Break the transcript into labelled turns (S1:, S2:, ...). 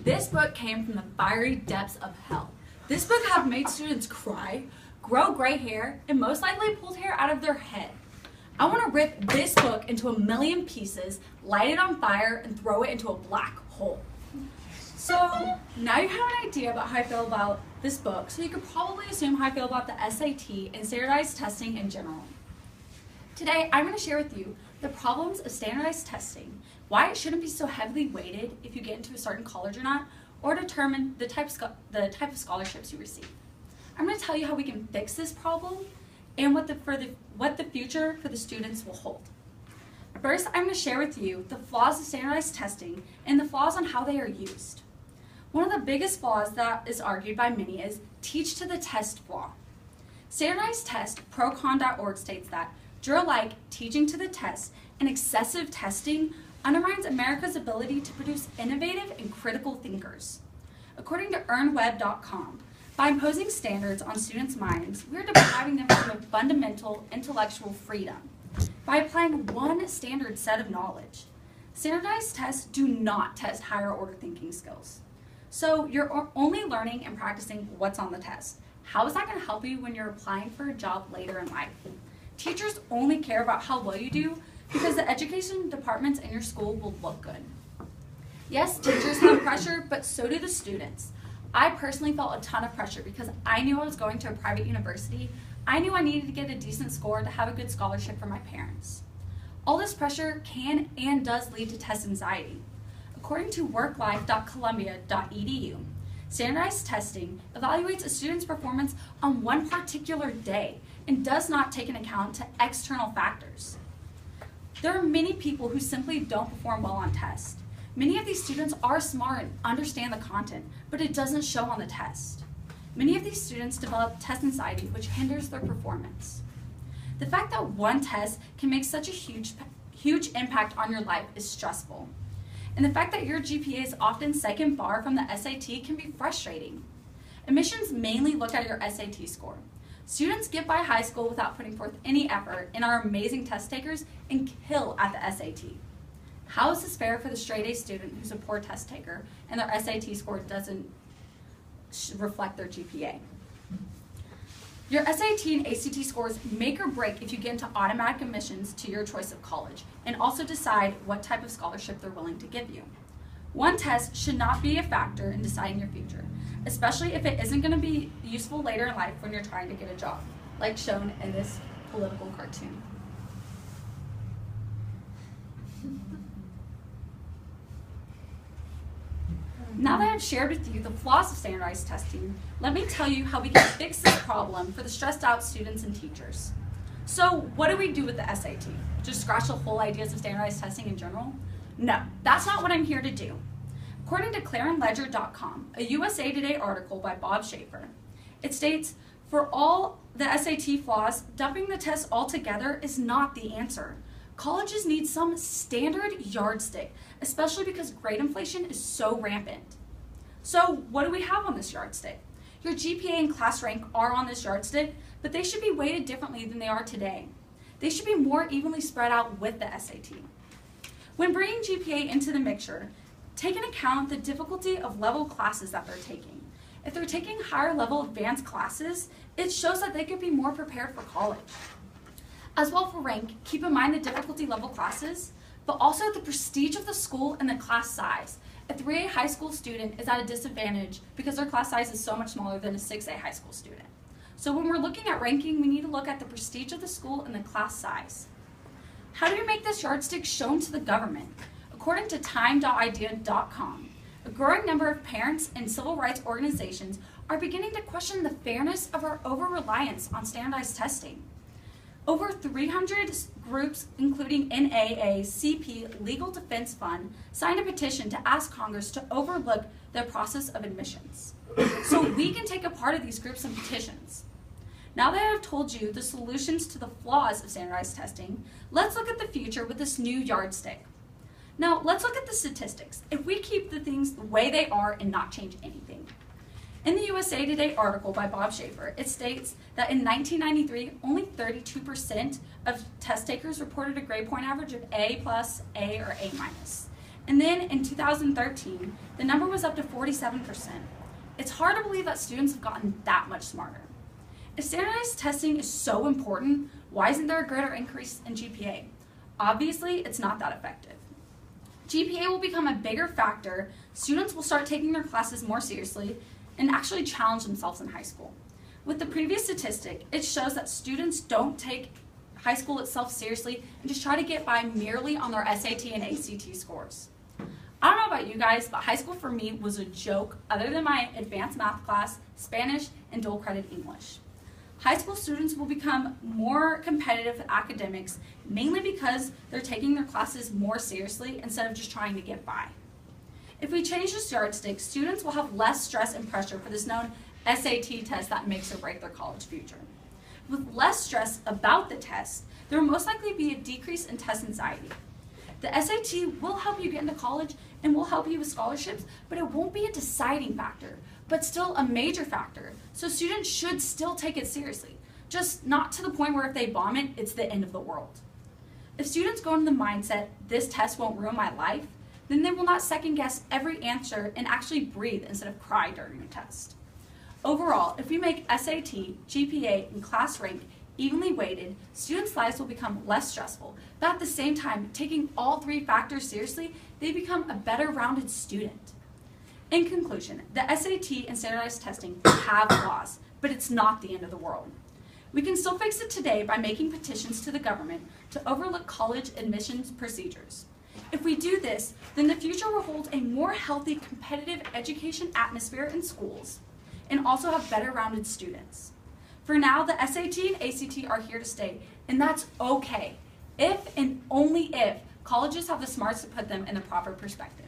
S1: This book came from the fiery depths of hell. This book has made students cry, grow gray hair, and most likely pulled hair out of their head. I want to rip this book into a million pieces, light it on fire, and throw it into a black hole. So now you have an idea about how I feel about this book, so you could probably assume how I feel about the SAT and standardized testing in general. Today, I'm going to share with you the problems of standardized testing, why it shouldn't be so heavily weighted if you get into a certain college or not, or determine the type of scholarships you receive. I'm going to tell you how we can fix this problem and what the future for the students will hold. First, I'm going to share with you the flaws of standardized testing and the flaws on how they are used. One of the biggest flaws that is argued by many is teach to the test flaw. Standardized test, procon.org states that drill-like teaching to the test and excessive testing undermines America's ability to produce innovative and critical thinkers. According to earnweb.com, by imposing standards on students' minds, we are depriving them of their fundamental intellectual freedom by applying one standard set of knowledge. Standardized tests do not test higher order thinking skills. So you're only learning and practicing what's on the test. How is that going to help you when you're applying for a job later in life? Teachers only care about how well you do because the education departments in your school will look good. Yes, teachers have pressure, but so do the students. I personally felt a ton of pressure because I knew I was going to a private university. I knew I needed to get a decent score to have a good scholarship for my parents. All this pressure can and does lead to test anxiety. According to worklife.columbia.edu, standardized testing evaluates a student's performance on one particular day and does not take into account external factors. There are many people who simply don't perform well on tests. Many of these students are smart and understand the content, but it doesn't show on the test. Many of these students develop test anxiety, which hinders their performance. The fact that one test can make such a huge impact on your life is stressful. And the fact that your GPA is often second bar from the SAT can be frustrating. Admissions mainly look at your SAT score. Students get by high school without putting forth any effort and are amazing test takers and kill at the SAT. How is this fair for the straight-A student who's a poor test taker and their SAT score doesn't reflect their GPA? Your SAT and ACT scores make or break if you get into automatic admissions to your choice of college and also decide what type of scholarship they're willing to give you. One test should not be a factor in deciding your future, especially if it isn't going to be useful later in life when you're trying to get a job, like shown in this political cartoon. Now that I've shared with you the flaws of standardized testing, let me tell you how we can fix this problem for the stressed out students and teachers. So what do we do with the SAT? Just scratch the whole ideas of standardized testing in general? No, that's not what I'm here to do. According to ClarinLedger.com, a USA Today article by Bob Schaefer, it states, for all the SAT flaws, dumping the test altogether is not the answer. Colleges need some standard yardstick, especially because grade inflation is so rampant. So what do we have on this yardstick? Your GPA and class rank are on this yardstick, but they should be weighted differently than they are today. They should be more evenly spread out with the SAT. When bringing GPA into the mixture, take into account the difficulty of level classes that they're taking. If they're taking higher level advanced classes, it shows that they could be more prepared for college. As well for rank, keep in mind the difficulty level classes, but also the prestige of the school and the class size. A 3A high school student is at a disadvantage because their class size is so much smaller than a 6A high school student. So when we're looking at ranking, we need to look at the prestige of the school and the class size. How do we make this yardstick shown to the government? According to time.idea.com, a growing number of parents and civil rights organizations are beginning to question the fairness of our over-reliance on standardized testing. Over 300 groups, including NAACP Legal Defense Fund, signed a petition to ask Congress to overlook the process of admissions. So we can take a part of these groups and petitions. Now that I've told you the solutions to the flaws of standardized testing, let's look at the future with this new yardstick. Now, let's look at the statistics. If we keep the things the way they are and not change anything. In the USA Today article by Bob Schaefer, it states that in 1993, only 32% of test takers reported a grade point average of A+, A, or A-. And then in 2013, the number was up to 47%. It's hard to believe that students have gotten that much smarter. If standardized testing is so important, why isn't there a greater increase in GPA? Obviously, it's not that effective. GPA will become a bigger factor, students will start taking their classes more seriously, and actually challenge themselves in high school. With the previous statistic, it shows that students don't take high school itself seriously and just try to get by merely on their SAT and ACT scores. I don't know about you guys, but high school for me was a joke other than my advanced math class, Spanish, and dual credit English. High school students will become more competitive with academics, mainly because they're taking their classes more seriously instead of just trying to get by. If we change this yardstick, students will have less stress and pressure for this known SAT test that makes or breaks their college future. With less stress about the test, there will most likely be a decrease in test anxiety. The SAT will help you get into college and will help you with scholarships, but it won't be a deciding factor, but still a major factor. So students should still take it seriously, just not to the point where if they bomb it, it's the end of the world. If students go into the mindset, this test won't ruin my life, then they will not second guess every answer and actually breathe instead of cry during a test. Overall, if we make SAT, GPA, and class rank evenly weighted, students' lives will become less stressful, but at the same time, taking all three factors seriously, they become a better rounded student. In conclusion, the SAT and standardized testing have flaws, but it's not the end of the world. We can still fix it today by making petitions to the government to overlook college admissions procedures. If we do this, then the future will hold a more healthy, competitive education atmosphere in schools and also have better rounded students. For now, the SAT and ACT are here to stay, and that's okay, if and only if colleges have the smarts to put them in the proper perspective.